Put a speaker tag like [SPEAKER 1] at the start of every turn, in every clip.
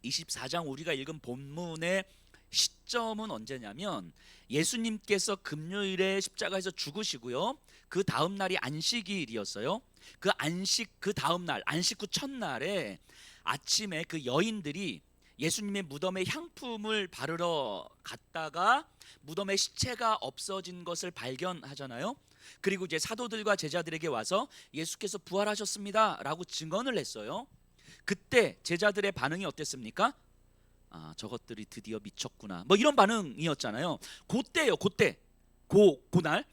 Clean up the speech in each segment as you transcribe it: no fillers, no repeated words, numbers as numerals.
[SPEAKER 1] 24장 우리가 읽은 본문의 시점은 언제냐면 예수님께서 금요일에 십자가에서 죽으시고요. 그 다음 날이 안식일이었어요. 그 다음 날 안식 후 첫날에 아침에 그 여인들이 예수님의 무덤에 향품을 바르러 갔다가 무덤에 시체가 없어진 것을 발견하잖아요. 그리고 이제 사도들과 제자들에게 와서 예수께서 부활하셨습니다 라고 증언을 했어요. 그때 제자들의 반응이 어땠습니까? 아, 저것들이 드디어 미쳤구나, 뭐 이런 반응이었잖아요. 그때요, 그날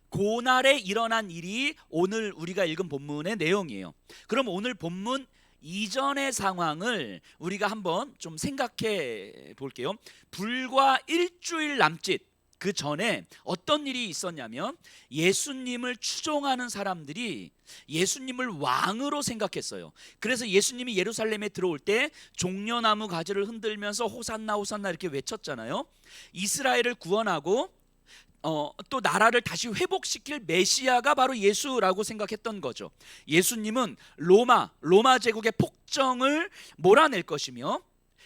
[SPEAKER 1] 그날에 일어난 일이 오늘 우리가 읽은 본문의 내용이에요. 그럼 오늘 본문 이전의 상황을 우리가 한번 좀 생각해 볼게요. 불과 일주일 남짓 그 전에 어떤 일이 있었냐면 예수님을 추종하는 사람들이 예수님을 왕으로 생각했어요. 그래서 예수님이 예루살렘에 들어올 때 종려나무 가지를 흔들면서 호산나 호산나 이렇게 외쳤잖아요. 이스라엘을 구원하고 또 나라를 다시 회복시킬 메시아가 바로 예수라고 생각했던 거죠. 예수님은 로마 제국의 폭정을 몰아낼 것이며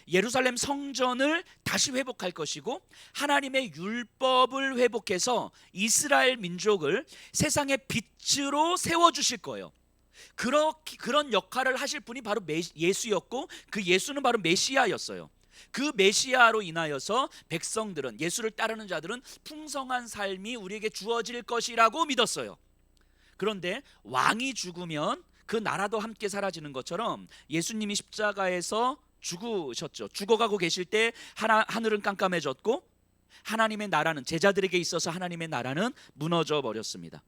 [SPEAKER 1] 예루살렘 성전을 다시 회복할 것이고 하나님의 율법을 회복해서 이스라엘 민족을 세상의 빛으로 세워주실 거예요. 그런 역할을 하실 분이 바로 예수였고 그 예수는 바로 메시아였어요. 그 메시아로 인하여서 백성들은, 예수를 따르는 자들은 풍성한 삶이 우리에게 주어질 것이라고 믿었어요. 그런데 왕이 죽으면 그 나라도 함께 사라지는 것처럼 예수님이 십자가에서 죽으셨죠. 죽어가고 계실 때 하늘은 깜깜해졌고 하나님의 나라는, 제자들에게 있어서 하나님의 나라는 무너져 버렸습니다.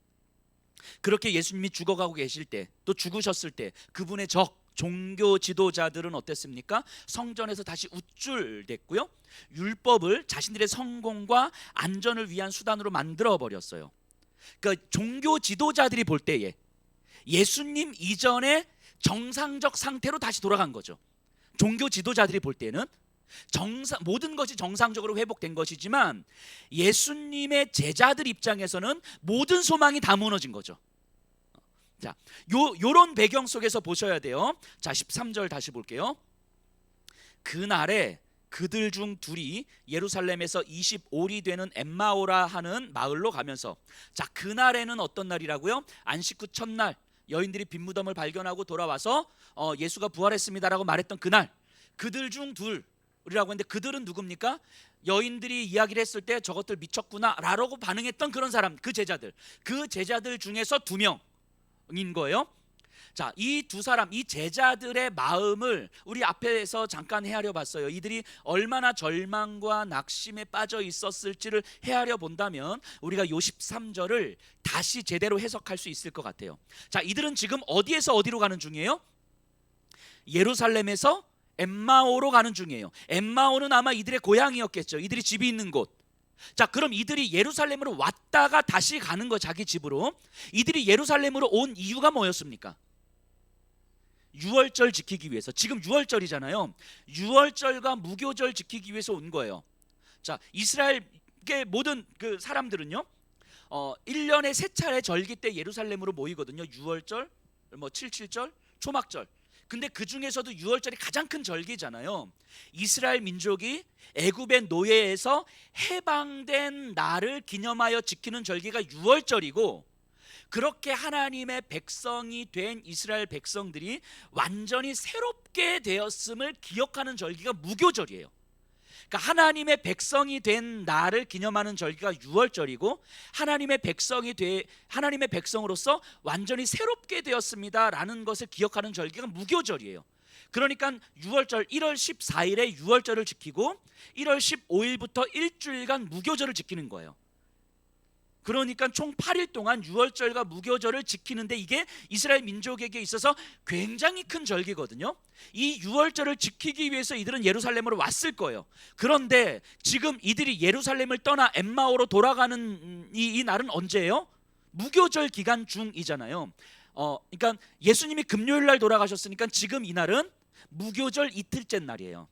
[SPEAKER 1] 그렇게 예수님이 죽어가고 계실 때, 또 죽으셨을 때 그분의 종교 지도자들은 어땠습니까? 성전에서 다시 우쭐댔고요. 율법을 자신들의 성공과 안전을 위한 수단으로 만들어 버렸어요. 그러니까 종교 지도자들이 볼 때에 예수님 이전의 정상적 상태로 다시 돌아간 거죠. 종교 지도자들이 볼 때는 모든 것이 정상적으로 회복된 것이지만 예수님의 제자들 입장에서는 모든 소망이 다 무너진 거죠. 자, 요런 배경 속에서 보셔야 돼요. 자, 13절 다시 볼게요. 그날에 그들 중 둘이 예루살렘에서 25리 되는 엠마오라 하는 마을로 가면서, 자, 그날에는 어떤 날이라고요? 안식 후 첫날 여인들이 빈 무덤을 발견하고 돌아와서 예수가 부활했습니다라고 말했던 그날, 그들 중 둘이라고 했는데 그들은 누굽니까? 여인들이 이야기를 했을 때 저것들 미쳤구나 라고 반응했던 그런 사람, 그 제자들 중에서 2명인 거예요. 자, 이 두 사람, 이 제자들의 마음을 우리 앞에서 잠깐 헤아려 봤어요. 이들이 얼마나 절망과 낙심에 빠져 있었을지를 헤아려 본다면 우리가 요 13절을 다시 제대로 해석할 수 있을 것 같아요. 자, 이들은 지금 어디에서 어디로 가는 중이에요? 예루살렘에서 엠마오로 가는 중이에요. 엠마오는 아마 이들의 고향이었겠죠. 이들이 집이 있는 곳. 자, 그럼 이들이 예루살렘으로 왔다가 다시 가는 거, 자기 집으로. 이들이 예루살렘으로 온 이유가 뭐였습니까? 유월절 지키기 위해서. 지금 유월절이잖아요. 유월절과 무교절 지키기 위해서 온 거예요. 자, 이스라엘의 모든 그 사람들은요 1년에 3차례 절기 때 예루살렘으로 모이거든요. 유월절, 뭐 77절, 초막절. 근데 그 중에서도 유월절이 가장 큰 절기잖아요. 이스라엘 민족이 애굽의 노예에서 해방된 날을 기념하여 지키는 절기가 유월절이고, 그렇게 하나님의 백성이 된 이스라엘 백성들이 완전히 새롭게 되었음을 기억하는 절기가 무교절이에요. 그러니까 하나님의 백성이 된 날을 기념하는 절기가 유월절이고, 하나님의 백성으로서 완전히 새롭게 되었습니다라는 것을 기억하는 절기가 무교절이에요. 그러니까 유월절 1월 14일에 유월절을 지키고 1월 15일부터 일주일간 무교절을 지키는 거예요. 그러니까 총 8일 동안 유월절과 무교절을 지키는데 이게 이스라엘 민족에게 있어서 굉장히 큰 절기거든요. 이 유월절을 지키기 위해서 이들은 예루살렘으로 왔을 거예요. 그런데 지금 이들이 예루살렘을 떠나 엠마오로 돌아가는 이 날은 언제예요? 무교절 기간 중이잖아요. 그러니까 예수님이 금요일 날 돌아가셨으니까 지금 이 날은 무교절 이틀째 날이에요.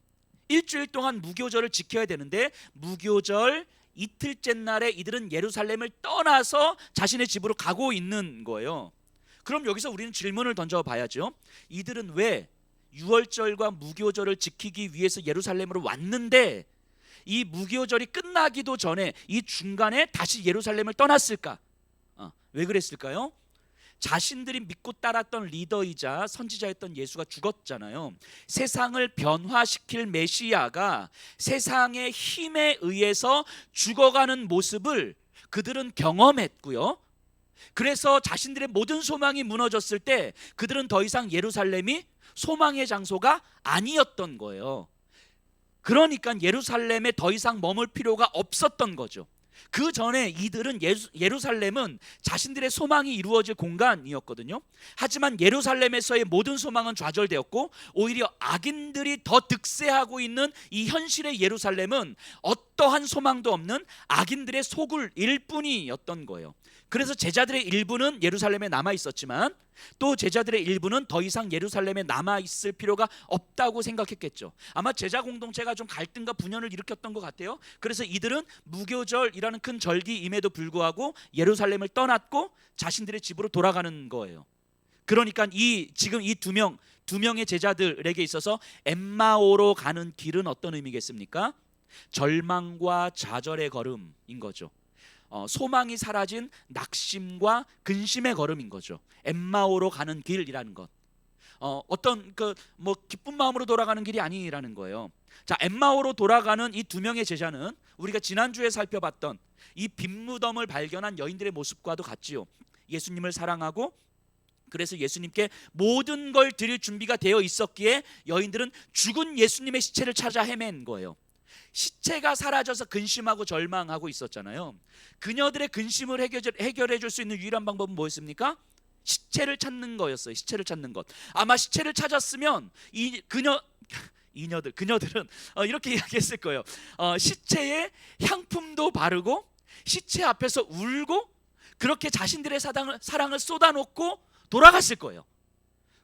[SPEAKER 1] 일주일 동안 무교절을 지켜야 되는데 무교절 이틀째 날에 이들은 예루살렘을 떠나서 자신의 집으로 가고 있는 거예요. 그럼 여기서 우리는 질문을 던져봐야죠. 이들은 왜 유월절과 무교절을 지키기 위해서 예루살렘으로 왔는데 이 무교절이 끝나기도 전에 이 중간에 다시 예루살렘을 떠났을까? 왜 그랬을까요? 자신들이 믿고 따랐던 리더이자 선지자였던 예수가 죽었잖아요. 세상을 변화시킬 메시아가 세상의 힘에 의해서 죽어가는 모습을 그들은 경험했고요. 그래서 자신들의 모든 소망이 무너졌을 때 그들은 더 이상 예루살렘이 소망의 장소가 아니었던 거예요. 그러니까 예루살렘에 더 이상 머물 필요가 없었던 거죠. 그 전에 이들은 예루살렘은 자신들의 소망이 이루어질 공간이었거든요. 하지만 예루살렘에서의 모든 소망은 좌절되었고 오히려 악인들이 더 득세하고 있는 이 현실의 예루살렘은 어떠한 소망도 없는 악인들의 소굴일 뿐이었던 거예요. 그래서 제자들의 일부는 예루살렘에 남아 있었지만 또 제자들의 일부는 더 이상 예루살렘에 남아 있을 필요가 없다고 생각했겠죠. 아마 제자 공동체가 좀 갈등과 분열을 일으켰던 것 같아요. 그래서 이들은 무교절이라는 큰 절기임에도 불구하고 예루살렘을 떠났고 자신들의 집으로 돌아가는 거예요. 그러니까 지금 이 두 명의 제자들에게 있어서 엠마오로 가는 길은 어떤 의미겠습니까? 절망과 좌절의 걸음인 거죠. 소망이 사라진 낙심과 근심의 걸음인 거죠. 엠마오로 가는 길이라는 것. 어떤 기쁜 마음으로 돌아가는 길이 아니라는 거예요. 자, 엠마오로 돌아가는 이 두 명의 제자는 우리가 지난주에 살펴봤던 이 빈무덤을 발견한 여인들의 모습과도 같지요. 예수님을 사랑하고 그래서 예수님께 모든 걸 드릴 준비가 되어 있었기에 여인들은 죽은 예수님의 시체를 찾아 헤맨 거예요. 시체가 사라져서 근심하고 절망하고 있었잖아요. 그녀들의 근심을 해결해 줄 수 있는 유일한 방법은 뭐였습니까? 시체를 찾는 거였어요. 시체를 찾는 것. 아마 시체를 찾았으면 그녀들은 이렇게 이야기했을 거예요. 시체에 향품도 바르고 시체 앞에서 울고 그렇게 자신들의 사랑을 쏟아놓고 돌아갔을 거예요.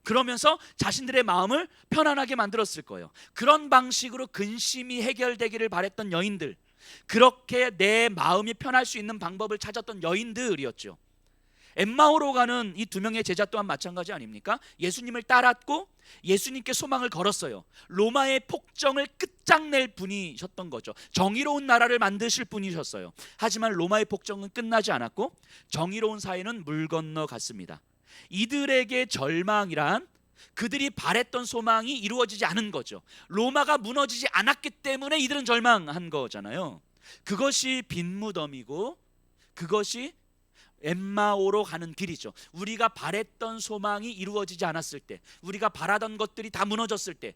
[SPEAKER 1] 그러면서 자신들의 마음을 편안하게 만들었을 거예요. 그런 방식으로 근심이 해결되기를 바랬던 여인들, 그렇게 내 마음이 편할 수 있는 방법을 찾았던 여인들이었죠. 엠마오로 가는 이 두 명의 제자 또한 마찬가지 아닙니까? 예수님을 따랐고 예수님께 소망을 걸었어요. 로마의 폭정을 끝장낼 분이셨던 거죠. 정의로운 나라를 만드실 분이셨어요. 하지만 로마의 폭정은 끝나지 않았고 정의로운 사회는 물 건너 갔습니다. 이들에게 절망이란 그들이 바랬던 소망이 이루어지지 않은 거죠. 로마가 무너지지 않았기 때문에 이들은 절망한 거잖아요. 그것이 빈무덤이고 그것이 엠마오로 가는 길이죠. 우리가 바랬던 소망이 이루어지지 않았을 때, 우리가 바라던 것들이 다 무너졌을 때,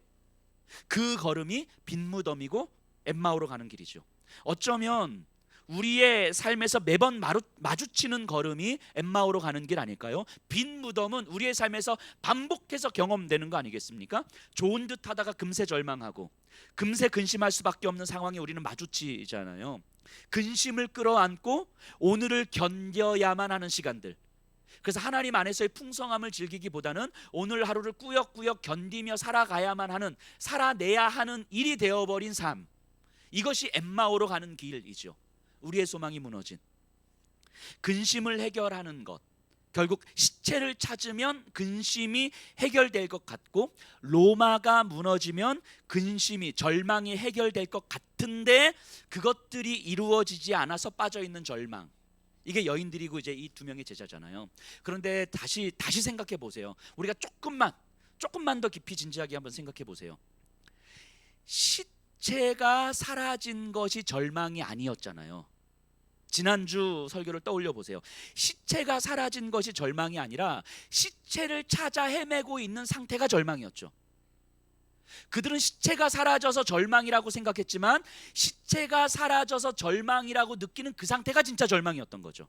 [SPEAKER 1] 그 걸음이 빈무덤이고 엠마오로 가는 길이죠. 어쩌면 우리의 삶에서 매번 마주치는 걸음이 엠마오로 가는 길 아닐까요? 빈 무덤은 우리의 삶에서 반복해서 경험되는 거 아니겠습니까? 좋은 듯 하다가 금세 절망하고 금세 근심할 수밖에 없는 상황에 우리는 마주치잖아요. 근심을 끌어안고 오늘을 견뎌야만 하는 시간들. 그래서 하나님 안에서의 풍성함을 즐기기보다는 오늘 하루를 꾸역꾸역 견디며 살아내야 하는 일이 되어버린 삶. 이것이 엠마오로 가는 길이죠. 우리의 소망이 무너진 근심을 해결하는 것, 결국 시체를 찾으면 근심이 해결될 것 같고 로마가 무너지면 근심이 절망이 해결될 것 같은데 그것들이 이루어지지 않아서 빠져있는 절망. 이게 여인들이고 이제 이 두 명의 제자잖아요. 그런데 다시 생각해 보세요. 우리가 조금만 더 깊이 진지하게 한번 생각해 보세요. 시체가 사라진 것이 절망이 아니었잖아요. 지난주 설교를 떠올려 보세요. 시체가 사라진 것이 절망이 아니라 시체를 찾아 헤매고 있는 상태가 절망이었죠. 그들은 시체가 사라져서 절망이라고 생각했지만 시체가 사라져서 절망이라고 느끼는 그 상태가 진짜 절망이었던 거죠.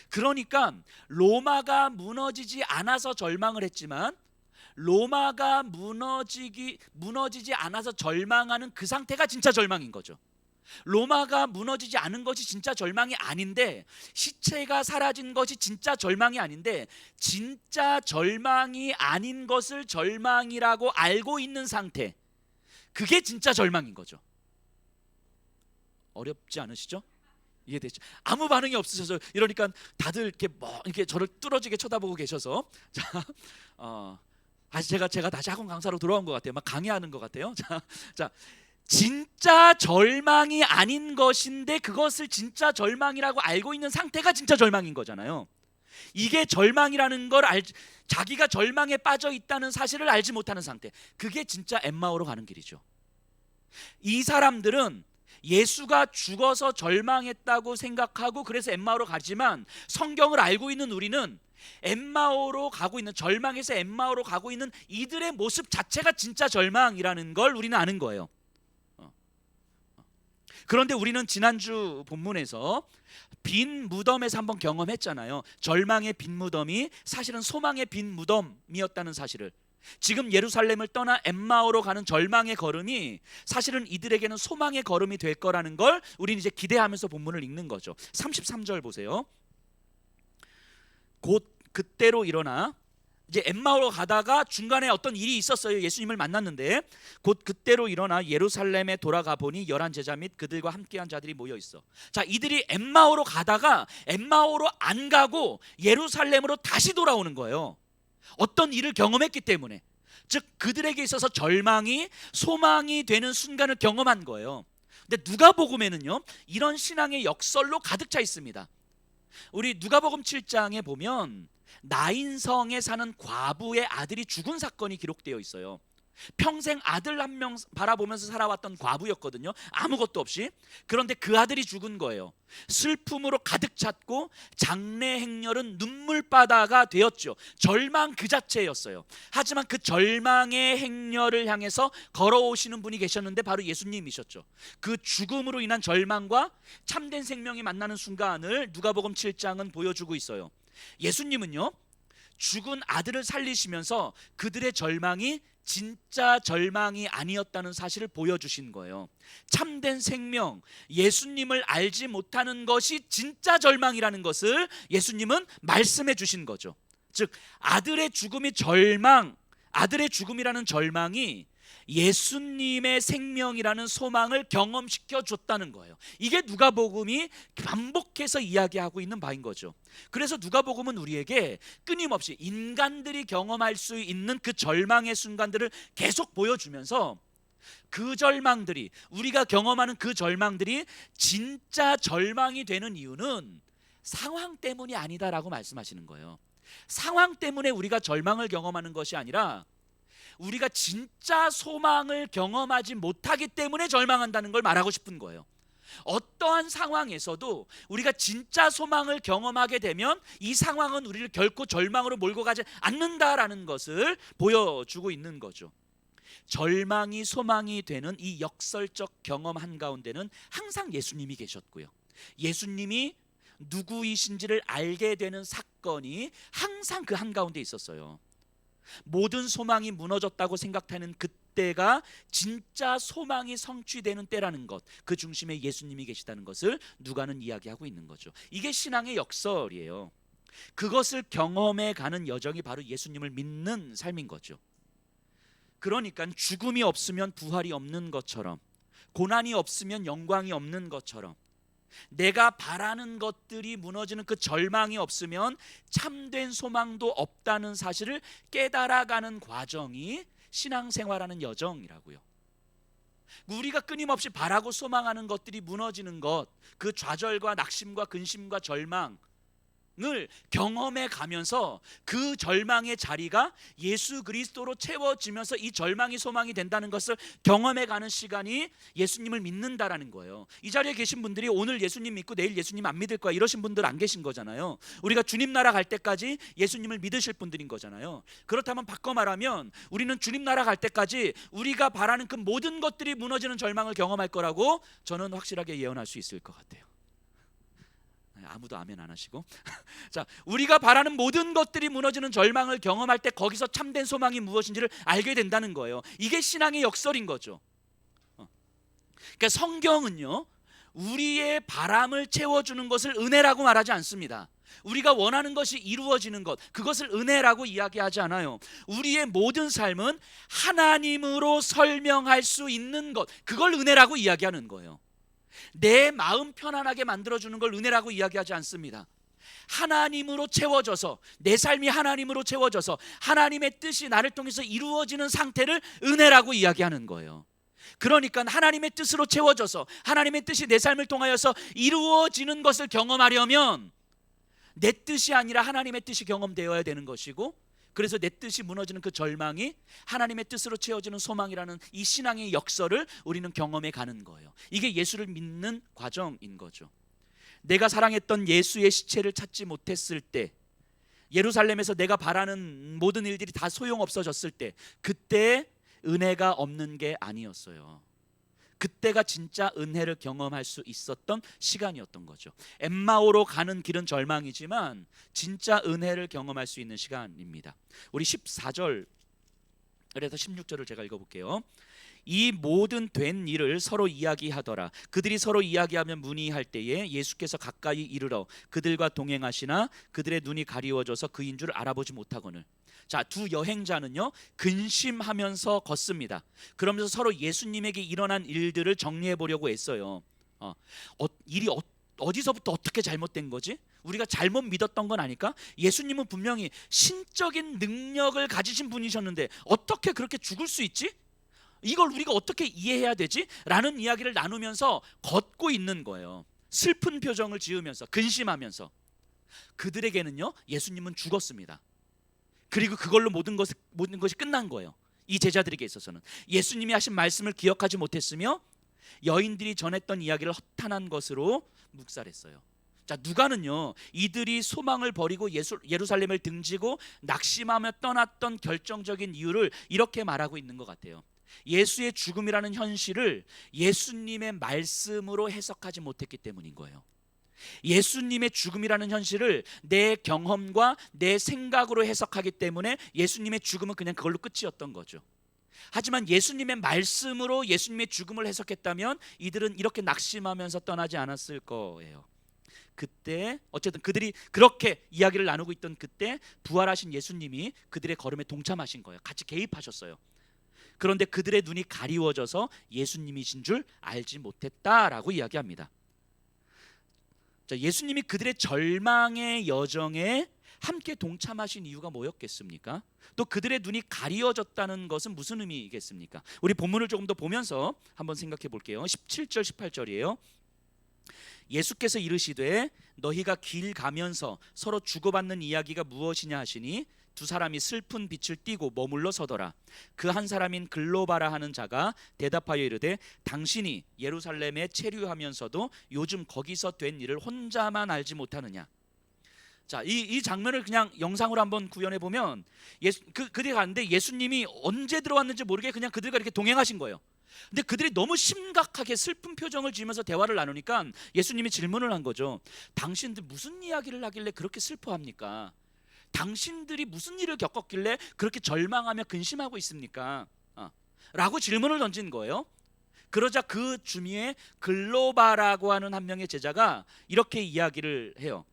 [SPEAKER 1] 그러니까 로마가 무너지지 않아서 절망을 했지만 로마가 무너지지 않아서 절망하는 그 상태가 진짜 절망인 거죠. 로마가 무너지지 않은 것이 진짜 절망이 아닌데 시체가 사라진 것이 진짜 절망이 아닌데 진짜 절망이 아닌 것을 절망이라고 알고 있는 상태, 그게 진짜 절망인 거죠. 어렵지 않으시죠? 이해되죠? 아무 반응이 없으셔서 이러니까 다들 이렇게 저를 뚫어지게 쳐다보고 계셔서 자, 제가 다시 학원 강사로 돌아온 것 같아요. 막 강의하는 것 같아요. 자, 진짜 절망이 아닌 것인데 그것을 진짜 절망이라고 알고 있는 상태가 진짜 절망인 거잖아요. 이게 절망이라는 걸 자기가 절망에 빠져 있다는 사실을 알지 못하는 상태, 그게 진짜 엠마오로 가는 길이죠. 이 사람들은 예수가 죽어서 절망했다고 생각하고 그래서 엠마오로 가지만, 성경을 알고 있는 우리는 엠마오로 가고 있는, 절망에서 엠마오로 가고 있는 이들의 모습 자체가 진짜 절망이라는 걸 우리는 아는 거예요. 그런데 우리는 지난주 본문에서 빈 무덤에서 한번 경험했잖아요. 절망의 빈 무덤이 사실은 소망의 빈 무덤이었다는 사실을. 지금 예루살렘을 떠나 엠마오로 가는 절망의 걸음이 사실은 이들에게는 소망의 걸음이 될 거라는 걸 우리는 이제 기대하면서 본문을 읽는 거죠. 33절 보세요. 곧 그때로 일어나, 이제 엠마오로 가다가 중간에 어떤 일이 있었어요. 예수님을 만났는데, 곧 그때로 일어나 예루살렘에 돌아가 보니 11 제자 및 그들과 함께한 자들이 모여 있어. 자, 이들이 엠마오로 가다가 엠마오로 안 가고 예루살렘으로 다시 돌아오는 거예요. 어떤 일을 경험했기 때문에. 즉 그들에게 있어서 절망이 소망이 되는 순간을 경험한 거예요. 근데 누가복음에는요, 이런 신앙의 역설로 가득 차 있습니다. 우리 누가복음 7장에 보면 나인성에 사는 과부의 아들이 죽은 사건이 기록되어 있어요. 평생 아들 한 명 바라보면서 살아왔던 과부였거든요. 아무것도 없이. 그런데 그 아들이 죽은 거예요. 슬픔으로 가득 찼고 장래 행렬은 눈물바다가 되었죠. 절망 그 자체였어요. 하지만 그 절망의 행렬을 향해서 걸어오시는 분이 계셨는데 바로 예수님이셨죠. 그 죽음으로 인한 절망과 참된 생명이 만나는 순간을 누가복음 7장은 보여주고 있어요. 예수님은요, 죽은 아들을 살리시면서 그들의 절망이 진짜 절망이 아니었다는 사실을 보여주신 거예요. 참된 생명, 예수님을 알지 못하는 것이 진짜 절망이라는 것을 예수님은 말씀해 주신 거죠. 즉 아들의 죽음이 절망, 아들의 죽음이라는 절망이 예수님의 생명이라는 소망을 경험시켜 줬다는 거예요. 이게 누가복음이 반복해서 이야기하고 있는 바인 거죠. 그래서 누가복음은 우리에게 끊임없이 인간들이 경험할 수 있는 그 절망의 순간들을 계속 보여주면서, 그 절망들이, 우리가 경험하는 그 절망들이 진짜 절망이 되는 이유는 상황 때문이 아니다라고 말씀하시는 거예요. 상황 때문에 우리가 절망을 경험하는 것이 아니라 우리가 진짜 소망을 경험하지 못하기 때문에 절망한다는 걸 말하고 싶은 거예요. 어떠한 상황에서도 우리가 진짜 소망을 경험하게 되면 이 상황은 우리를 결코 절망으로 몰고 가지 않는다라는 것을 보여주고 있는 거죠. 절망이 소망이 되는 이 역설적 경험 한가운데는 항상 예수님이 계셨고요, 예수님이 누구이신지를 알게 되는 사건이 항상 그 한가운데 있었어요. 모든 소망이 무너졌다고 생각하는 그때가 진짜 소망이 성취되는 때라는 것, 그 중심에 예수님이 계시다는 것을 누가는 이야기하고 있는 거죠. 이게 신앙의 역설이에요. 그것을 경험해 가는 여정이 바로 예수님을 믿는 삶인 거죠. 그러니까 죽음이 없으면 부활이 없는 것처럼, 고난이 없으면 영광이 없는 것처럼, 내가 바라는 것들이 무너지는 그 절망이 없으면 참된 소망도 없다는 사실을 깨달아가는 과정이 신앙생활하는 여정이라고요. 우리가 끊임없이 바라고 소망하는 것들이 무너지는 것, 그 좌절과 낙심과 근심과 절망 을 경험해 가면서 그 절망의 자리가 예수 그리스도로 채워지면서 이 절망이 소망이 된다는 것을 경험해 가는 시간이 예수님을 믿는다라는 거예요. 이 자리에 계신 분들이 오늘 예수님 믿고 내일 예수님 안 믿을 거야 이러신 분들 안 계신 거잖아요. 우리가 주님 나라 갈 때까지 예수님을 믿으실 분들인 거잖아요. 그렇다면 바꿔 말하면 우리는 주님 나라 갈 때까지 우리가 바라는 그 모든 것들이 무너지는 절망을 경험할 거라고 저는 확실하게 예언할 수 있을 것 같아요. 아무도 아멘 안 하시고 자, 우리가 바라는 모든 것들이 무너지는 절망을 경험할 때 거기서 참된 소망이 무엇인지를 알게 된다는 거예요. 이게 신앙의 역설인 거죠. 그러니까 성경은요, 우리의 바람을 채워주는 것을 은혜라고 말하지 않습니다. 우리가 원하는 것이 이루어지는 것, 그것을 은혜라고 이야기하지 않아요. 우리의 모든 삶은 하나님으로 설명할 수 있는 것, 그걸 은혜라고 이야기하는 거예요. 내 마음 편안하게 만들어주는 걸 은혜라고 이야기하지 않습니다. 하나님으로 채워져서, 내 삶이 하나님으로 채워져서 하나님의 뜻이 나를 통해서 이루어지는 상태를 은혜라고 이야기하는 거예요. 그러니까 하나님의 뜻으로 채워져서 하나님의 뜻이 내 삶을 통하여서 이루어지는 것을 경험하려면 내 뜻이 아니라 하나님의 뜻이 경험되어야 되는 것이고, 그래서 내 뜻이 무너지는 그 절망이 하나님의 뜻으로 채워지는 소망이라는 이 신앙의 역설을 우리는 경험해 가는 거예요. 이게 예수를 믿는 과정인 거죠. 내가 사랑했던 예수의 시체를 찾지 못했을 때, 예루살렘에서 내가 바라는 모든 일들이 다 소용없어졌을 때, 그때 은혜가 없는 게 아니었어요. 그때가 진짜 은혜를 경험할 수 있었던 시간이었던 거죠. 엠마오로 가는 길은 절망이지만 진짜 은혜를 경험할 수 있는 시간입니다. 우리 14절 그래서 16절을 제가 읽어볼게요. 이 모든 된 일을 서로 이야기하더라. 그들이 서로 이야기하며 문의할 때에 예수께서 가까이 이르러 그들과 동행하시나 그들의 눈이 가리워져서 그인 줄 알아보지 못하거늘. 자, 두 여행자는요 근심하면서 걷습니다. 그러면서 서로 예수님에게 일어난 일들을 정리해 보려고 했어요. 일이 어디서부터 어떻게 잘못된 거지? 우리가 잘못 믿었던 건 아닐까? 예수님은 분명히 신적인 능력을 가지신 분이셨는데 어떻게 그렇게 죽을 수 있지? 이걸 우리가 어떻게 이해해야 되지? 라는 이야기를 나누면서 걷고 있는 거예요. 슬픈 표정을 지으면서, 근심하면서. 그들에게는요 예수님은 죽었습니다. 그리고 그걸로 모든 것이 끝난 거예요. 이 제자들에게 있어서는 예수님이 하신 말씀을 기억하지 못했으며 여인들이 전했던 이야기를 허탄한 것으로 묵살했어요. 자, 누가는요 이들이 소망을 버리고 예루살렘을 등지고 낙심하며 떠났던 결정적인 이유를 이렇게 말하고 있는 것 같아요. 예수의 죽음이라는 현실을 예수님의 말씀으로 해석하지 못했기 때문인 거예요. 예수님의 죽음이라는 현실을 내 경험과 내 생각으로 해석하기 때문에 예수님의 죽음은 그냥 그걸로 끝이었던 거죠. 하지만 예수님의 말씀으로 예수님의 죽음을 해석했다면 이들은 이렇게 낙심하면서 떠나지 않았을 거예요. 그때 어쨌든 그들이 그렇게 이야기를 나누고 있던 그때 부활하신 예수님이 그들의 걸음에 동참하신 거예요. 같이 개입하셨어요. 그런데 그들의 눈이 가리워져서 예수님이신 줄 알지 못했다라고 이야기합니다. 자, 예수님이 그들의 절망의 여정에 함께 동참하신 이유가 뭐였겠습니까? 또 그들의 눈이 가리워졌다는 것은 무슨 의미겠습니까? 우리 본문을 조금 더 보면서 한번 생각해 볼게요. 17절 18절이에요. 예수께서 이르시되 너희가 길 가면서 서로 주고받는 이야기가 무엇이냐 하시니 두 사람이 슬픈 빛을 띠고 머물러 서더라. 그 한 사람인 글로바라 하는 자가 대답하여 이르되 당신이 예루살렘에 체류하면서도 요즘 거기서 된 일을 혼자만 알지 못하느냐. 자, 이 장면을 그냥 영상으로 한번 구현해 보면 그들이 가는데 예수님이 언제 들어왔는지 모르게 그냥 그들과 이렇게 동행하신 거예요. 근데 그들이 너무 심각하게 슬픈 표정을 지으면서 대화를 나누니까 예수님이 질문을 한 거죠. 당신들 무슨 이야기를 하길래 그렇게 슬퍼합니까? 당신들이 무슨 일을 겪었길래 그렇게 절망하며 근심하고 있습니까? 라고 질문을 던진 거예요. 그러자 그 주위에 글로바라고 하는 한 명의 제자가 이렇게 이야기를 해요.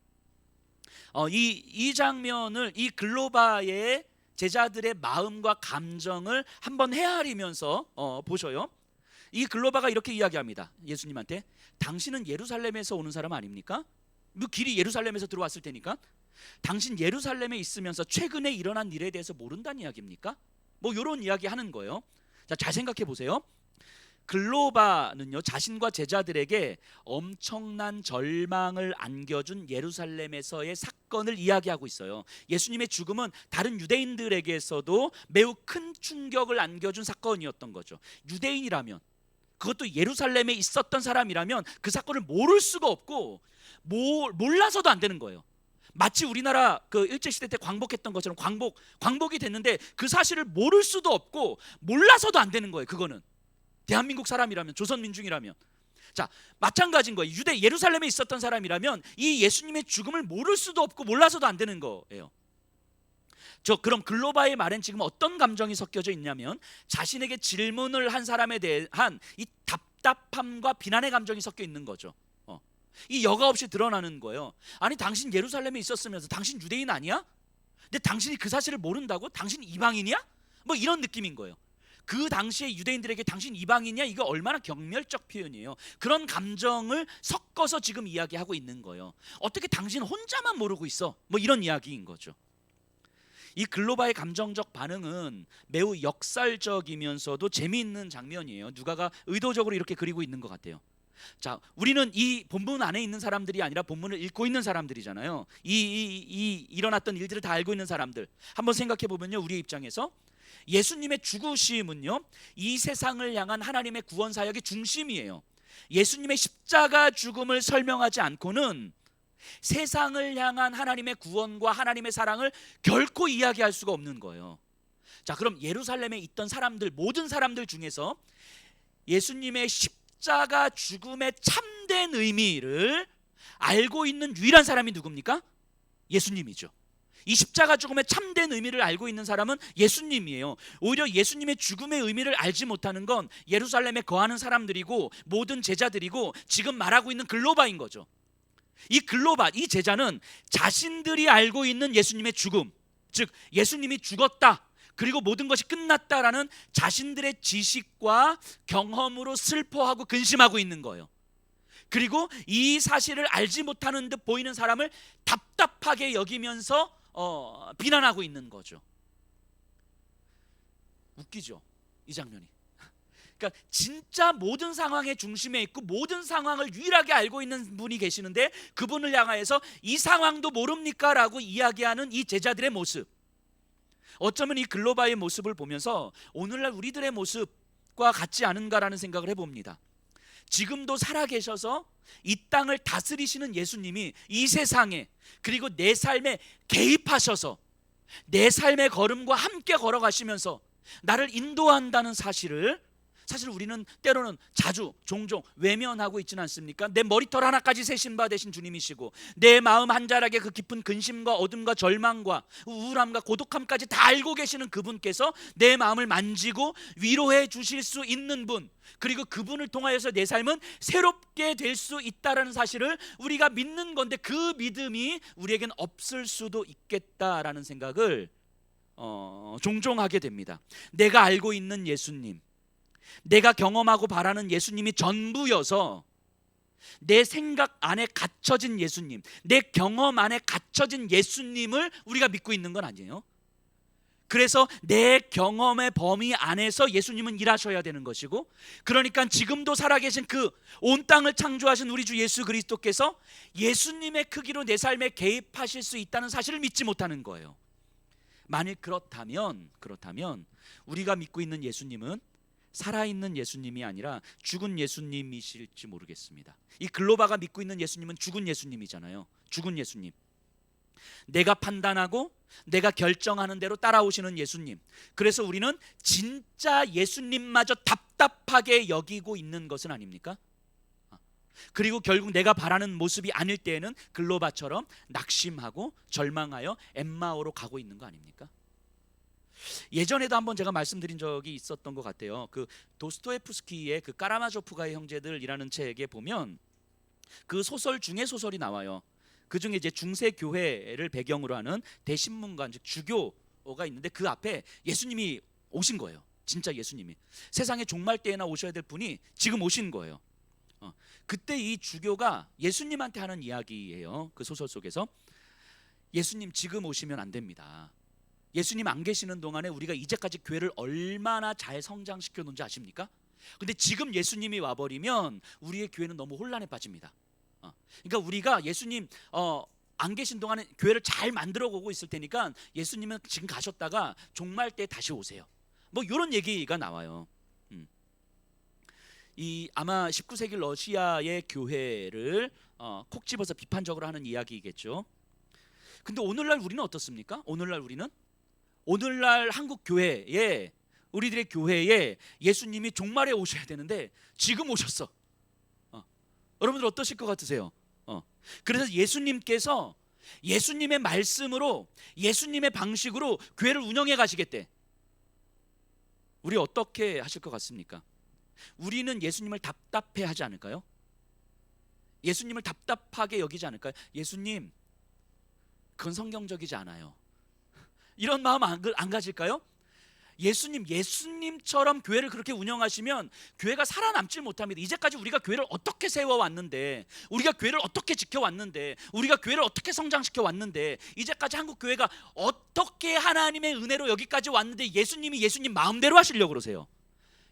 [SPEAKER 1] 이 장면을 이 글로바의 제자들의 마음과 감정을 한번 헤아리면서 보셔요. 이 글로바가 이렇게 이야기합니다. 예수님한테 당신은 예루살렘에서 오는 사람 아닙니까? 뭐 길이 예루살렘에서 들어왔을 테니까 당신 예루살렘에 있으면서 최근에 일어난 일에 대해서 모른다는 이야기입니까? 뭐 이런 이야기 하는 거예요. 자, 잘 생각해 보세요. 글로바는요 자신과 제자들에게 엄청난 절망을 안겨준 예루살렘에서의 사건을 이야기하고 있어요. 예수님의 죽음은 다른 유대인들에게서도 매우 큰 충격을 안겨준 사건이었던 거죠. 유대인이라면, 그것도 예루살렘에 있었던 사람이라면 그 사건을 모를 수가 없고 몰라서도 안 되는 거예요. 마치 우리나라 그 일제시대 때 광복했던 것처럼 광복이 됐는데 그 사실을 모를 수도 없고 몰라서도 안 되는 거예요. 그거는 대한민국 사람이라면, 조선민중이라면. 자, 마찬가지인 거예요. 예루살렘에 있었던 사람이라면 이 예수님의 죽음을 모를 수도 없고 몰라서도 안 되는 거예요. 그럼 글로바의 말엔 지금 어떤 감정이 섞여져 있냐면 자신에게 질문을 한 사람에 대한 이 답답함과 비난의 감정이 섞여 있는 거죠. 이 여과 없이 드러나는 거예요. 아니, 당신 예루살렘에 있었으면서 당신 유대인 아니야? 근데 당신이 그 사실을 모른다고? 당신 이방인이야? 뭐 이런 느낌인 거예요. 그 당시에 유대인들에게 당신 이방인이야? 이거 얼마나 경멸적 표현이에요. 그런 감정을 섞어서 지금 이야기하고 있는 거예요. 어떻게 당신 혼자만 모르고 있어? 뭐 이런 이야기인 거죠. 이 글로바의 감정적 반응은 매우 역살적이면서도 재미있는 장면이에요. 누가가 의도적으로 이렇게 그리고 있는 것 같아요. 자, 우리는 이 본문 안에 있는 사람들이 아니라 본문을 읽고 있는 사람들이잖아요. 이 일어났던 일들을 다 알고 있는 사람들. 한번 생각해 보면요, 우리의 입장에서 예수님의 죽으심은요, 이 세상을 향한 하나님의 구원 사역의 중심이에요. 예수님의 십자가 죽음을 설명하지 않고는 세상을 향한 하나님의 구원과 하나님의 사랑을 결코 이야기할 수가 없는 거예요. 자, 그럼 예루살렘에 있던 사람들, 모든 사람들 중에서 예수님의 십자가 죽음의 참된 의미를 알고 있는 유일한 사람이 누굽니까? 예수님이죠. 이 십자가 죽음의 참된 의미를 알고 있는 사람은 예수님이에요. 오히려 예수님의 죽음의 의미를 알지 못하는 건 예루살렘에 거하는 사람들이고 모든 제자들이고 지금 말하고 있는 글로바인 거죠. 이 글로바, 이 제자는 자신들이 알고 있는 예수님의 죽음, 즉 예수님이 죽었다, 그리고 모든 것이 끝났다라는 자신들의 지식과 경험으로 슬퍼하고 근심하고 있는 거예요. 그리고 이 사실을 알지 못하는 듯 보이는 사람을 답답하게 여기면서 비난하고 있는 거죠. 웃기죠, 이 장면이. 그러니까 진짜 모든 상황의 중심에 있고 모든 상황을 유일하게 알고 있는 분이 계시는데 그분을 향하여서 이 상황도 모릅니까? 라고 이야기하는 이 제자들의 모습. 어쩌면 이 글로바의 모습을 보면서 오늘날 우리들의 모습과 같지 않은가라는 생각을 해봅니다. 지금도 살아계셔서 이 땅을 다스리시는 예수님이 이 세상에, 그리고 내 삶에 개입하셔서 내 삶의 걸음과 함께 걸어가시면서 나를 인도한다는 사실을 사실 우리는 때로는 자주 종종 외면하고 있지는 않습니까? 내 머리털 하나까지 세신 바 되신 주님이시고 내 마음 한 자락의 그 깊은 근심과 어둠과 절망과 우울함과 고독함까지 다 알고 계시는 그분께서 내 마음을 만지고 위로해 주실 수 있는 분, 그리고 그분을 통하여서 내 삶은 새롭게 될 수 있다는 사실을 우리가 믿는 건데 그 믿음이 우리에겐 없을 수도 있겠다라는 생각을 종종 하게 됩니다. 내가 알고 있는 예수님, 내가 경험하고 바라는 예수님이 전부여서 내 생각 안에 갇혀진 예수님, 내 경험 안에 갇혀진 예수님을 우리가 믿고 있는 건 아니에요. 그래서 내 경험의 범위 안에서 예수님은 일하셔야 되는 것이고, 그러니까 지금도 살아계신 그 온 땅을 창조하신 우리 주 예수 그리스도께서 예수님의 크기로 내 삶에 개입하실 수 있다는 사실을 믿지 못하는 거예요. 만일 그렇다면 우리가 믿고 있는 예수님은 살아있는 예수님이 아니라 죽은 예수님이실지 모르겠습니다. 이 글로바가 믿고 있는 예수님은 죽은 예수님이잖아요. 죽은 예수님, 내가 판단하고 내가 결정하는 대로 따라오시는 예수님. 그래서 우리는 진짜 예수님마저 답답하게 여기고 있는 것은 아닙니까? 그리고 결국 내가 바라는 모습이 아닐 때에는 글로바처럼 낙심하고 절망하여 엠마오로 가고 있는 거 아닙니까? 예전에도 한번 제가 말씀드린 적이 있었던 것 같아요. 그 도스토옙스키의 그 까라마조프가의 형제들이라는 책에 보면 그 소설 중에 소설이 나와요. 그 중에 이제 중세 교회를 배경으로 하는 대신문관, 즉 주교가 있는데 그 앞에 예수님이 오신 거예요. 진짜 예수님이 세상에 종말 때에나 오셔야 될 분이 지금 오신 거예요. 그때 이 주교가 예수님한테 하는 이야기예요. 그 소설 속에서 예수님 지금 오시면 안 됩니다. 예수님 안 계시는 동안에 우리가 이제까지 교회를 얼마나 잘 성장시켜 놓은지 아십니까? 근데 지금 예수님이 와버리면 우리의 교회는 너무 혼란에 빠집니다. 그러니까 우리가 예수님 안 계신 동안에 교회를 잘 만들어 오고 있을 테니까 예수님은 지금 가셨다가 종말 때 다시 오세요. 뭐 이런 얘기가 나와요. 이 아마 19세기 러시아의 교회를 콕 집어서 비판적으로 하는 이야기겠죠. 근데 오늘날 우리는 어떻습니까? 오늘날 한국 교회에, 우리들의 교회에 예수님이 종말에 오셔야 되는데 지금 오셨어. 여러분들 어떠실 것 같으세요? 그래서 예수님께서 예수님의 말씀으로, 예수님의 방식으로 교회를 운영해 가시겠대. 우리 어떻게 하실 것 같습니까? 우리는 예수님을 답답해 하지 않을까요? 예수님을 답답하게 여기지 않을까요? 예수님, 그건 성경적이지 않아요. 이런 마음 안 가질까요? 예수님처럼 교회를 그렇게 운영하시면 교회가 살아남질 못합니다. 이제까지 우리가 교회를 어떻게 세워왔는데, 우리가 교회를 어떻게 지켜왔는데, 우리가 교회를 어떻게 성장시켜왔는데, 이제까지 한국 교회가 어떻게 하나님의 은혜로 여기까지 왔는데 예수님 마음대로 하시려고 그러세요.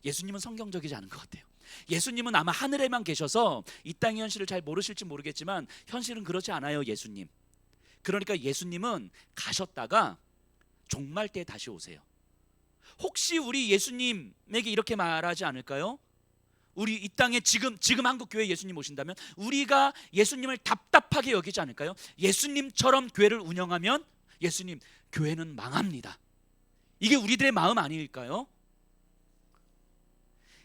[SPEAKER 1] 예수님은 성경적이지 않은 것 같아요. 예수님은 아마 하늘에만 계셔서 이 땅의 현실을 잘 모르실지 모르겠지만 현실은 그렇지 않아요. 예수님. 그러니까 예수님은 가셨다가 종말 때 다시 오세요. 혹시 우리 예수님에게 이렇게 말하지 않을까요? 우리 이 땅에 지금 한국 교회 예수님 오신다면 우리가 예수님을 답답하게 여기지 않을까요? 예수님처럼 교회를 운영하면 예수님, 교회는 망합니다. 이게 우리들의 마음 아닐까요?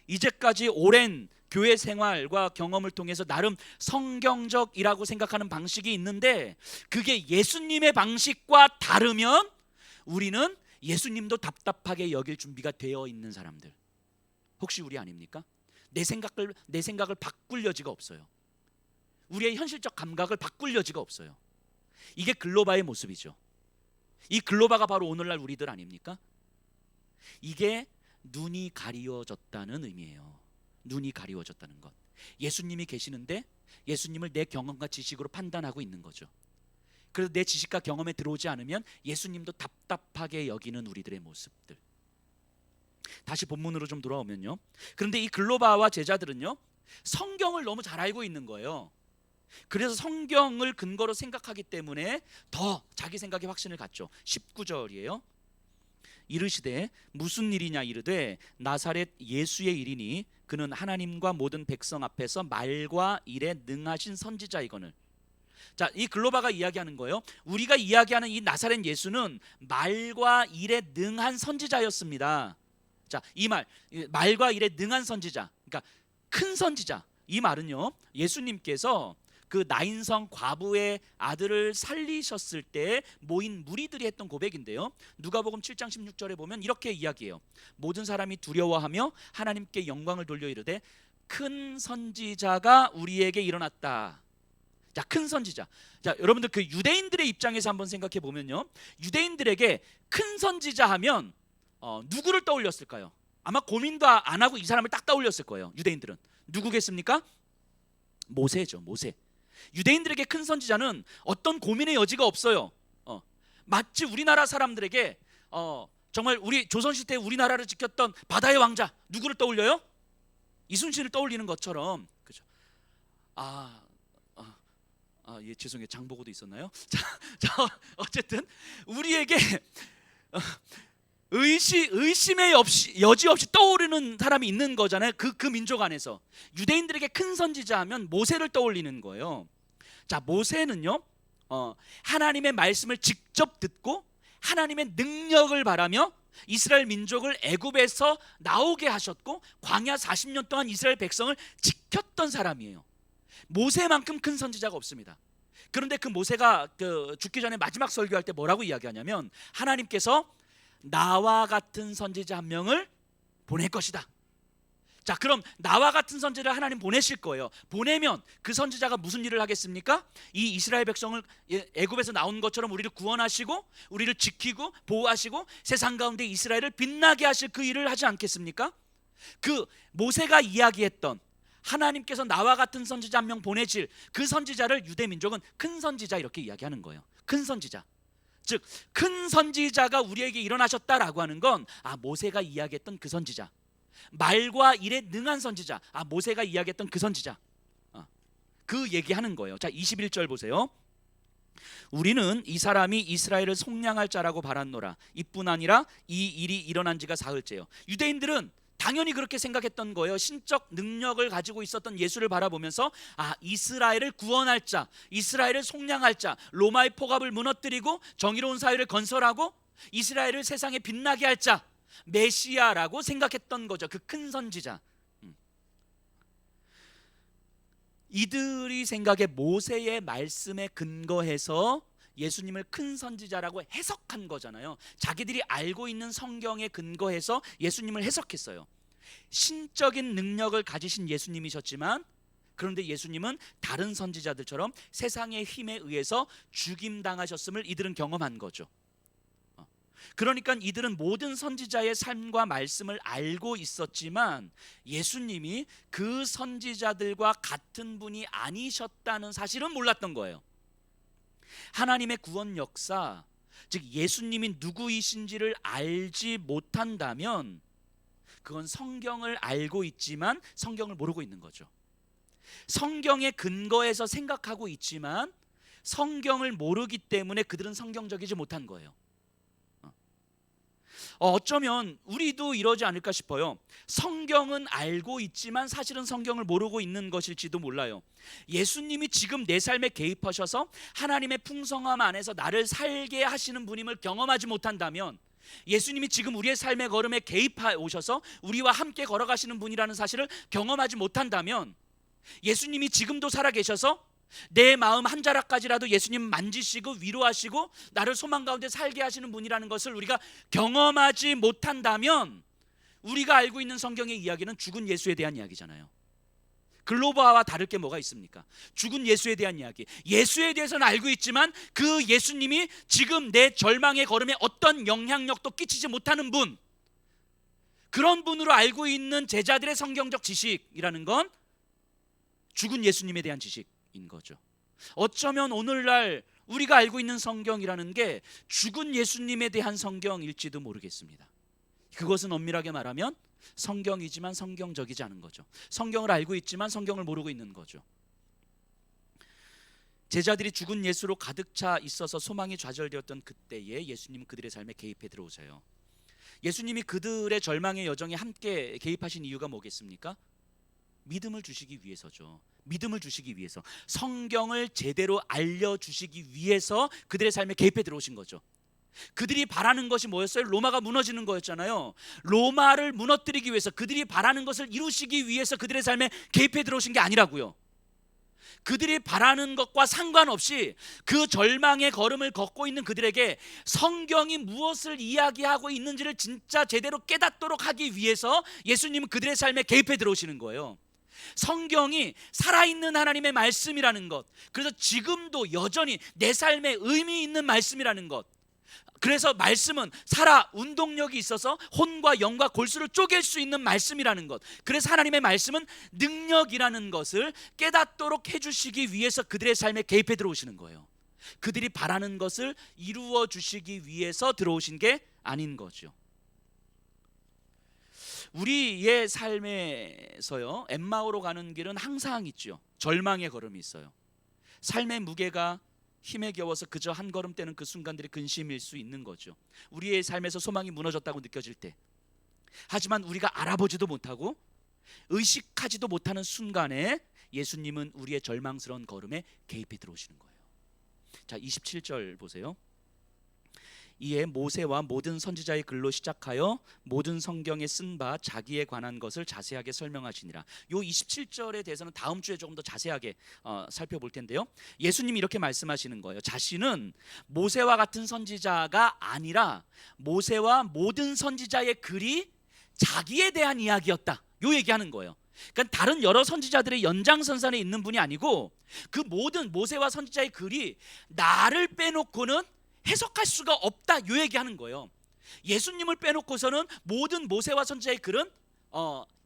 [SPEAKER 1] 이제까지 오랜 교회 생활과 경험을 통해서 나름 성경적이라고 생각하는 방식이 있는데 그게 예수님의 방식과 다르면 우리는 예수님도 답답하게 여길 준비가 되어 있는 사람들. 혹시 우리 아닙니까? 내 생각을 바꿀 여지가 없어요. 우리의 현실적 감각을 바꿀 여지가 없어요. 이게 글로바의 모습이죠. 이 글로바가 바로 오늘날 우리들 아닙니까? 이게 눈이 가리워졌다는 의미예요. 눈이 가리워졌다는 것. 예수님이 계시는데 예수님을 내 경험과 지식으로 판단하고 있는 거죠. 그래서 내 지식과 경험에 들어오지 않으면 예수님도 답답하게 여기는 우리들의 모습들. 다시 본문으로 좀 돌아오면요. 그런데 이 글로바와 제자들은요, 성경을 너무 잘 알고 있는 거예요. 그래서 성경을 근거로 생각하기 때문에 더 자기 생각에 확신을 갖죠. 19절이에요. 이르시되 무슨 일이냐 이르되 나사렛 예수의 일이니 그는 하나님과 모든 백성 앞에서 말과 일에 능하신 선지자이거늘. 자, 이 글로바가 이야기하는 거예요. 우리가 이야기하는 이 나사렛 예수는 말과 일에 능한 선지자였습니다. 자, 이 말과 일에 능한 선지자, 그러니까 큰 선지자. 이 말은요, 예수님께서 그 나인성 과부의 아들을 살리셨을 때 모인 무리들이 했던 고백인데요. 누가복음 7장 16절에 보면 이렇게 이야기해요. 모든 사람이 두려워하며 하나님께 영광을 돌려 이르되 큰 선지자가 우리에게 일어났다. 자, 큰 선지자. 자, 여러분들 그 유대인들의 입장에서 한번 생각해 보면요, 유대인들에게 큰 선지자 하면 누구를 떠올렸을까요? 아마 고민도 안 하고 이 사람을 딱 떠올렸을 거예요. 유대인들은 누구겠습니까? 모세죠. 모세. 유대인들에게 큰 선지자는 어떤 고민의 여지가 없어요. 마치 우리나라 사람들에게 정말 우리 조선시대 우리나라를 지켰던 바다의 왕자 누구를 떠올려요? 이순신을 떠올리는 것처럼. 그죠? 예, 죄송해요. 장보고도 있었나요? 자, 어쨌든 우리에게 의심의 여지 없이 떠오르는 사람이 있는 거잖아요. 그 민족 안에서 유대인들에게 큰 선지자 하면 모세를 떠올리는 거예요. 자, 모세는요, 하나님의 말씀을 직접 듣고 하나님의 능력을 바라며 이스라엘 민족을 애굽에서 나오게 하셨고 광야 40년 동안 이스라엘 백성을 지켰던 사람이에요. 모세만큼 큰 선지자가 없습니다. 그런데 그 모세가 죽기 전에 마지막 설교할 때 뭐라고 이야기하냐면 하나님께서 나와 같은 선지자 한 명을 보낼 것이다. 자, 그럼 나와 같은 선지자를 하나님 보내실 거예요. 보내면 그 선지자가 무슨 일을 하겠습니까? 이 이스라엘 백성을 애굽에서 나온 것처럼 우리를 구원하시고 우리를 지키고 보호하시고 세상 가운데 이스라엘을 빛나게 하실 그 일을 하지 않겠습니까? 그 모세가 이야기했던 하나님께서 나와 같은 선지자 한 명 보내실 그 선지자를 유대 민족은 큰 선지자 이렇게 이야기하는 거예요. 큰 선지자. 즉 큰 선지자가 우리에게 일어나셨다라고 하는 건 모세가 이야기했던 그 선지자, 말과 일에 능한 선지자, 모세가 이야기했던 그 선지자, 그 얘기하는 거예요. 자, 21절 보세요. 우리는 이 사람이 이스라엘을 속량할 자라고 바랐노라. 이뿐 아니라 이 일이 일어난 지가 사흘째요. 유대인들은 당연히 그렇게 생각했던 거예요. 신적 능력을 가지고 있었던 예수를 바라보면서 이스라엘을 구원할 자, 이스라엘을 속량할 자, 로마의 포갑을 무너뜨리고 정의로운 사회를 건설하고 이스라엘을 세상에 빛나게 할 자, 메시아라고 생각했던 거죠. 그 큰 선지자. 이들이 생각에 모세의 말씀에 근거해서 예수님을 큰 선지자라고 해석한 거잖아요. 자기들이 알고 있는 성경에 근거해서 예수님을 해석했어요. 신적인 능력을 가지신 예수님이셨지만 그런데 예수님은 다른 선지자들처럼 세상의 힘에 의해서 죽임당하셨음을 이들은 경험한 거죠. 그러니까 이들은 모든 선지자의 삶과 말씀을 알고 있었지만 예수님이 그 선지자들과 같은 분이 아니셨다는 사실은 몰랐던 거예요. 하나님의 구원 역사, 즉 예수님이 누구이신지를 알지 못한다면 그건 성경을 알고 있지만 성경을 모르고 있는 거죠. 성경의 근거에서 생각하고 있지만 성경을 모르기 때문에 그들은 성경적이지 못한 거예요. 어쩌면 우리도 이러지 않을까 싶어요. 성경은 알고 있지만 사실은 성경을 모르고 있는 것일지도 몰라요. 예수님이 지금 내 삶에 개입하셔서 하나님의 풍성함 안에서 나를 살게 하시는 분임을 경험하지 못한다면, 예수님이 지금 우리의 삶의 걸음에 개입해 오셔서 우리와 함께 걸어가시는 분이라는 사실을 경험하지 못한다면, 예수님이 지금도 살아계셔서 내 마음 한 자락까지라도 예수님 만지시고 위로하시고 나를 소망 가운데 살게 하시는 분이라는 것을 우리가 경험하지 못한다면, 우리가 알고 있는 성경의 이야기는 죽은 예수에 대한 이야기잖아요. 글로바와 다를 게 뭐가 있습니까? 죽은 예수에 대한 이야기. 예수에 대해서는 알고 있지만 그 예수님이 지금 내 절망의 걸음에 어떤 영향력도 끼치지 못하는 분, 그런 분으로 알고 있는 제자들의 성경적 지식이라는 건 죽은 예수님에 대한 지식인 거죠. 어쩌면 오늘날 우리가 알고 있는 성경이라는 게 죽은 예수님에 대한 성경일지도 모르겠습니다. 그것은 엄밀하게 말하면 성경이지만 성경적이지 않은 거죠. 성경을 알고 있지만 성경을 모르고 있는 거죠. 제자들이 죽은 예수로 가득 차 있어서 소망이 좌절되었던 그때에 예수님은 그들의 삶에 개입해 들어오세요. 예수님이 그들의 절망의 여정에 함께 개입하신 이유가 뭐겠습니까? 믿음을 주시기 위해서죠. 믿음을 주시기 위해서, 성경을 제대로 알려주시기 위해서 그들의 삶에 개입해 들어오신 거죠. 그들이 바라는 것이 뭐였어요? 로마가 무너지는 거였잖아요. 로마를 무너뜨리기 위해서, 그들이 바라는 것을 이루시기 위해서 그들의 삶에 개입해 들어오신 게 아니라고요. 그들이 바라는 것과 상관없이 그 절망의 걸음을 걷고 있는 그들에게 성경이 무엇을 이야기하고 있는지를 진짜 제대로 깨닫도록 하기 위해서 예수님은 그들의 삶에 개입해 들어오시는 거예요. 성경이 살아있는 하나님의 말씀이라는 것, 그래서 지금도 여전히 내 삶에 의미 있는 말씀이라는 것, 그래서 말씀은 살아 운동력이 있어서 혼과 영과 골수를 쪼갤 수 있는 말씀이라는 것, 그래서 하나님의 말씀은 능력이라는 것을 깨닫도록 해주시기 위해서 그들의 삶에 개입해 들어오시는 거예요. 그들이 바라는 것을 이루어 주시기 위해서 들어오신 게 아닌 거죠. 우리의 삶에서요, 엠마오로 가는 길은 항상 있죠. 절망의 걸음이 있어요. 삶의 무게가 힘에 겨워서 그저 한 걸음 떼는 그 순간들이 근심일 수 있는 거죠. 우리의 삶에서 소망이 무너졌다고 느껴질 때, 하지만 우리가 알아보지도 못하고 의식하지도 못하는 순간에 예수님은 우리의 절망스러운 걸음에 개입해 들어오시는 거예요. 자, 27절 보세요. 이에 모세와 모든 선지자의 글로 시작하여 모든 성경에 쓴 바 자기에 관한 것을 자세하게 설명하시니라. 요 27절에 대해서는 다음 주에 조금 더 자세하게 살펴볼 텐데요. 예수님이 이렇게 말씀하시는 거예요. 자신은 모세와 같은 선지자가 아니라 모세와 모든 선지자의 글이 자기에 대한 이야기였다, 요 얘기하는 거예요. 그러니까 다른 여러 선지자들의 연장선상에 있는 분이 아니고 그 모든 모세와 선지자의 글이 나를 빼놓고는 해석할 수가 없다, 요 얘기하는 거예요. 예수님을 빼놓고서는 모든 모세와 선지자의 글은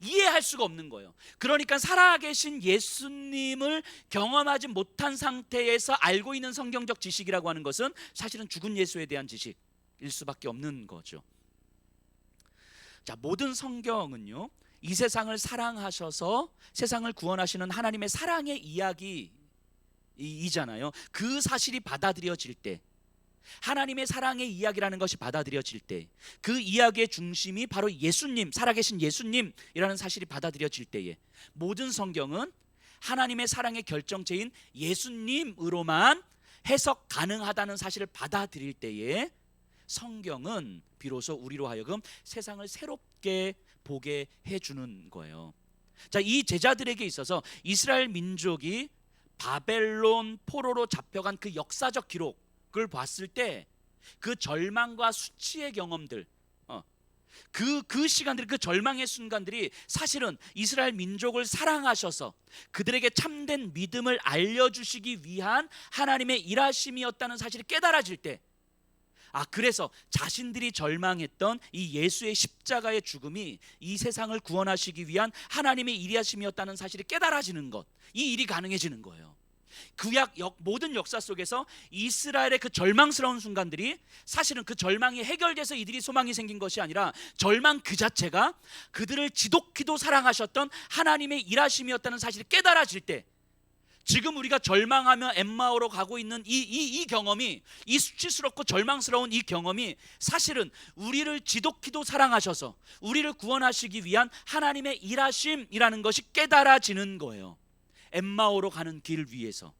[SPEAKER 1] 이해할 수가 없는 거예요. 그러니까 살아계신 예수님을 경험하지 못한 상태에서 알고 있는 성경적 지식이라고 하는 것은 사실은 죽은 예수에 대한 지식일 수밖에 없는 거죠. 자, 모든 성경은요, 이 세상을 사랑하셔서 세상을 구원하시는 하나님의 사랑의 이야기이잖아요. 그 사실이 받아들여질 때, 하나님의 사랑의 이야기라는 것이 받아들여질 때, 그 이야기의 중심이 바로 예수님, 살아계신 예수님이라는 사실이 받아들여질 때에 모든 성경은 하나님의 사랑의 결정체인 예수님으로만 해석 가능하다는 사실을 받아들일 때에 성경은 비로소 우리로 하여금 세상을 새롭게 보게 해주는 거예요. 자, 이 제자들에게 있어서 이스라엘 민족이 바벨론 포로로 잡혀간 그 역사적 기록을 봤을 때 그 절망과 수치의 경험들, 그 시간들, 그 절망의 순간들이 사실은 이스라엘 민족을 사랑하셔서 그들에게 참된 믿음을 알려주시기 위한 하나님의 일하심이었다는 사실이 깨달아질 때, 그래서 자신들이 절망했던 이 예수의 십자가의 죽음이 이 세상을 구원하시기 위한 하나님의 일하심이었다는 사실이 깨달아지는 것, 이 일이 가능해지는 거예요. 구약 모든 역사 속에서 이스라엘의 그 절망스러운 순간들이 사실은 그 절망이 해결돼서 이들이 소망이 생긴 것이 아니라 절망 그 자체가 그들을 지독히도 사랑하셨던 하나님의 일하심이었다는 사실이 깨달아질 때, 지금 우리가 절망하며 엠마오로 가고 있는 이 경험이, 이 수치스럽고 절망스러운 이 경험이 사실은 우리를 지독히도 사랑하셔서 우리를 구원하시기 위한 하나님의 일하심이라는 것이 깨달아지는 거예요. 엠마오로 가는 길 위에서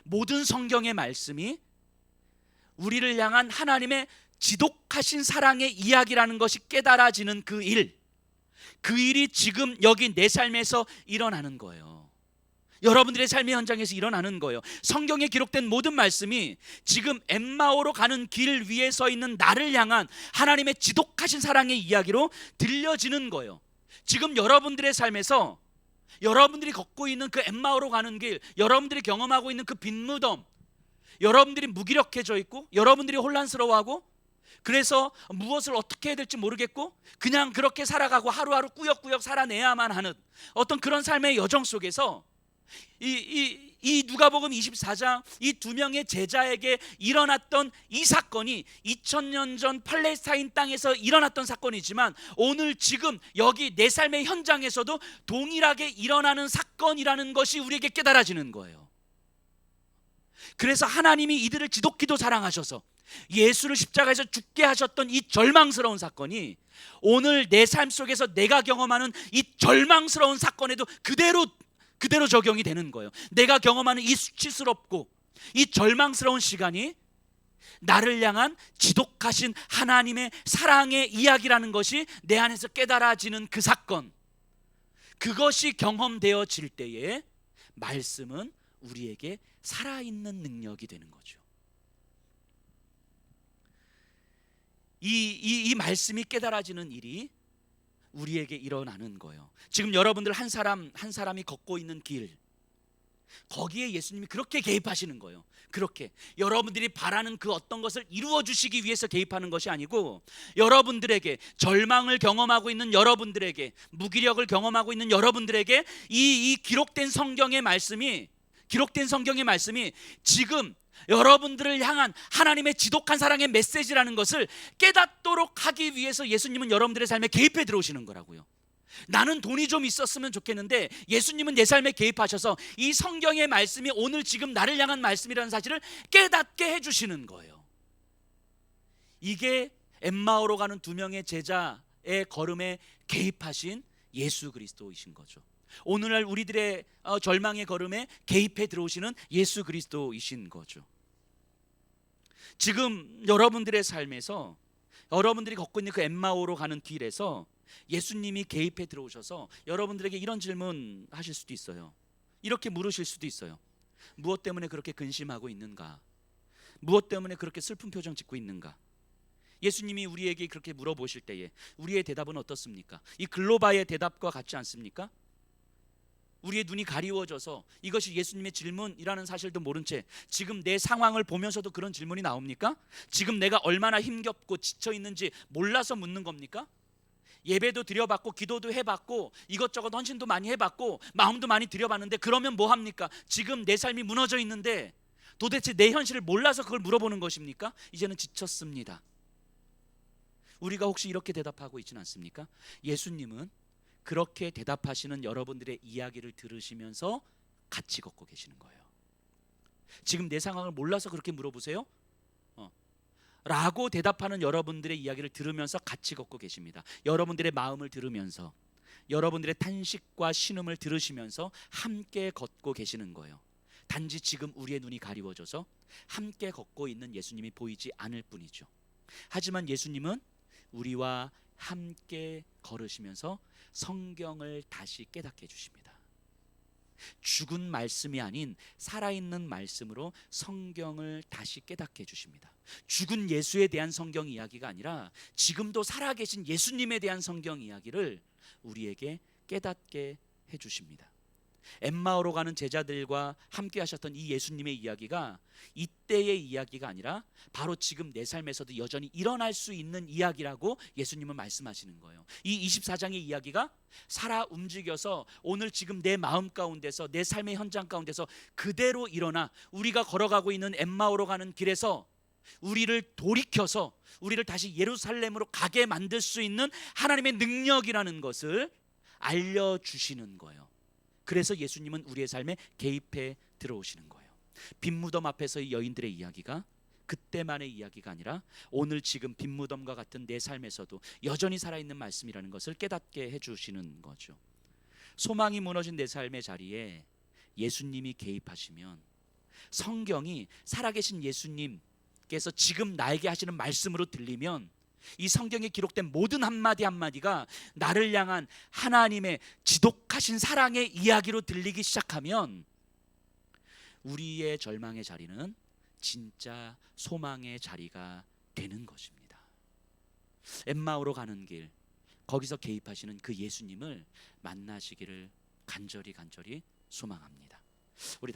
[SPEAKER 1] 모든 성경의 말씀이 우리를 향한 하나님의 지독하신 사랑의 이야기라는 것이 깨달아지는 그 일이 지금 여기 내 삶에서 일어나는 거예요. 여러분들의 삶의 현장에서 일어나는 거예요. 성경에 기록된 모든 말씀이 지금 엠마오로 가는 길 위에 서 있는 나를 향한 하나님의 지독하신 사랑의 이야기로 들려지는 거예요. 지금 여러분들의 삶에서 여러분들이 걷고 있는 그 엠마오로 가는 길, 여러분들이 경험하고 있는 그 빈 무덤, 여러분들이 무기력해져 있고 여러분들이 혼란스러워하고 그래서 무엇을 어떻게 해야 될지 모르겠고 그냥 그렇게 살아가고 하루하루 꾸역꾸역 살아내야만 하는 어떤 그런 삶의 여정 속에서 이 누가복음 24장 이 두 명의 제자에게 일어났던 이 사건이 2000년 전 팔레스타인 땅에서 일어났던 사건이지만 오늘 지금 여기 내 삶의 현장에서도 동일하게 일어나는 사건이라는 것이 우리에게 깨달아지는 거예요. 그래서 하나님이 이들을 지독히도 사랑하셔서 예수를 십자가에서 죽게 하셨던 이 절망스러운 사건이 오늘 내 삶 속에서 내가 경험하는 이 절망스러운 사건에도 그대로 적용이 되는 거예요. 내가 경험하는 이 수치스럽고 이 절망스러운 시간이 나를 향한 지독하신 하나님의 사랑의 이야기라는 것이 내 안에서 깨달아지는 그 사건, 그것이 경험되어질 때에 말씀은 우리에게 살아있는 능력이 되는 거죠. 이 말씀이 깨달아지는 일이 우리에게 일어나는 거예요. 지금 여러분들 한 사람이 걷고 있는 길, 거기에 예수님이 그렇게 개입하시는 거예요. 그렇게 여러분들이 바라는 그 어떤 것을 이루어 주시기 위해서 개입하는 것이 아니고 여러분들에게, 절망을 경험하고 있는 여러분들에게, 무기력을 경험하고 있는 여러분들에게 이 기록된 성경의 말씀이 지금 여러분들을 향한 하나님의 지독한 사랑의 메시지라는 것을 깨닫도록 하기 위해서 예수님은 여러분들의 삶에 개입해 들어오시는 거라고요. 나는 돈이 좀 있었으면 좋겠는데 예수님은 내 삶에 개입하셔서 이 성경의 말씀이 오늘 지금 나를 향한 말씀이라는 사실을 깨닫게 해주시는 거예요. 이게 엠마오로 가는 두 명의 제자의 걸음에 개입하신 예수 그리스도이신 거죠. 오늘날 우리들의 절망의 걸음에 개입해 들어오시는 예수 그리스도이신 거죠. 지금 여러분들의 삶에서 여러분들이 걷고 있는 그 엠마오로 가는 길에서 예수님이 개입해 들어오셔서 여러분들에게 이런 질문 하실 수도 있어요. 이렇게 물으실 수도 있어요. 무엇 때문에 그렇게 근심하고 있는가? 무엇 때문에 그렇게 슬픈 표정 짓고 있는가? 예수님이 우리에게 그렇게 물어보실 때에 우리의 대답은 어떻습니까? 이 글로바의 대답과 같지 않습니까? 우리의 눈이 가리워져서 이것이 예수님의 질문이라는 사실도 모른 채 지금 내 상황을 보면서도 그런 질문이 나옵니까? 지금 내가 얼마나 힘겹고 지쳐 있는지 몰라서 묻는 겁니까? 예배도 드려봤고 기도도 해봤고 이것저것 헌신도 많이 해봤고 마음도 많이 드려봤는데 그러면 뭐 합니까? 지금 내 삶이 무너져 있는데 도대체 내 현실을 몰라서 그걸 물어보는 것입니까? 이제는 지쳤습니다. 우리가 혹시 이렇게 대답하고 있지는 않습니까? 예수님은 그렇게 대답하시는 여러분들의 이야기를 들으시면서 같이 걷고 계시는 거예요. 지금 내 상황을 몰라서 그렇게 물어보세요? 라고 대답하는 여러분들의 이야기를 들으면서 같이 걷고 계십니다. 여러분들의 마음을 들으면서 여러분들의 탄식과 신음을 들으시면서 함께 걷고 계시는 거예요. 단지 지금 우리의 눈이 가리워져서 함께 걷고 있는 예수님이 보이지 않을 뿐이죠. 하지만 예수님은 우리와 함께 걸으시면서 성경을 다시 깨닫게 해주십니다. 죽은 말씀이 아닌 살아있는 말씀으로 성경을 다시 깨닫게 해주십니다. 죽은 예수에 대한 성경 이야기가 아니라 지금도 살아계신 예수님에 대한 성경 이야기를 우리에게 깨닫게 해주십니다. 엠마오로 가는 제자들과 함께 하셨던 이 예수님의 이야기가 이때의 이야기가 아니라 바로 지금 내 삶에서도 여전히 일어날 수 있는 이야기라고 예수님은 말씀하시는 거예요. 이 24장의 이야기가 살아 움직여서 오늘 지금 내 마음 가운데서, 내 삶의 현장 가운데서 그대로 일어나 우리가 걸어가고 있는 엠마오로 가는 길에서 우리를 돌이켜서 우리를 다시 예루살렘으로 가게 만들 수 있는 하나님의 능력이라는 것을 알려주시는 거예요. 그래서 예수님은 우리의 삶에 개입해 들어오시는 거예요. 빈무덤 앞에서의 여인들의 이야기가 그때만의 이야기가 아니라 오늘 지금 빈무덤과 같은 내 삶에서도 여전히 살아있는 말씀이라는 것을 깨닫게 해주시는 거죠. 소망이 무너진 내 삶의 자리에 예수님이 개입하시면 성경이 살아계신 예수님께서 지금 나에게 하시는 말씀으로 들리면 이 성경에 기록된 모든 한마디 한마디가 나를 향한 하나님의 지독하신 사랑의 이야기로 들리기 시작하면 우리의 절망의 자리는 진짜 소망의 자리가 되는 것입니다. 엠마오로 가는 길, 거기서 개입하시는 그 예수님을 만나시기를 간절히 소망합니다. 우리